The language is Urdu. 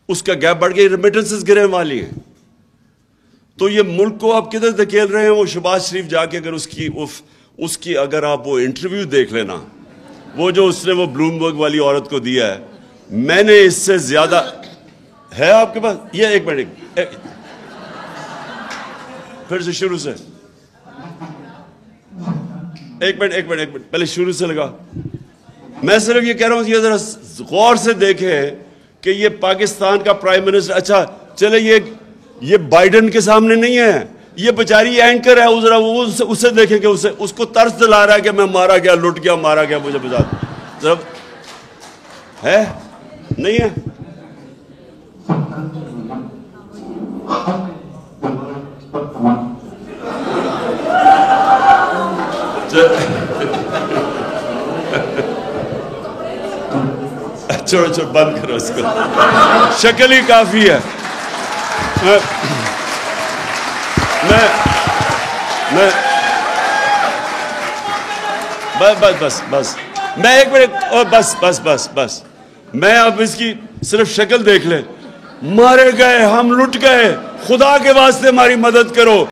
اس کا گیپ بڑھ گئی, ریمیٹنسز گرنے والی ہیں. تو یہ ملک کو آپ کدھر دھکیل رہے ہیں؟ وہ شہباز شریف جا کے اگر اس کی اگر آپ وہ انٹرویو دیکھ لینا, وہ جو اس نے وہ بلومبرگ والی عورت کو دیا ہے, میں نے اس سے زیادہ ہے آپ کے پاس. یہ ایک منٹ, پھر سے شروع سے, ایک منٹ پہلے شروع سے لگا. میں صرف یہ کہہ رہا ہوں یہ ذرا غور سے دیکھیں کہ یہ پاکستان کا پرائم منسٹر, اچھا چلے یہ بائیڈن کے سامنے نہیں ہے, یہ بیچاری اینکر ہے, ذرا وہ اسے دیکھیں کہ اس کو طرز دلا رہا ہے کہ میں مارا گیا, لٹ گیا, مارا گیا, مجھے بتا ذرا ہے نہیں ہے. چھوڑو بند کرو اس کو, شکل ہی کافی ہے. بس میں ایک منٹ اور بس میں اب اس کی صرف شکل دیکھ لیں. مارے گئے, ہم لٹ گئے, خدا کے واسطے ہماری مدد کرو.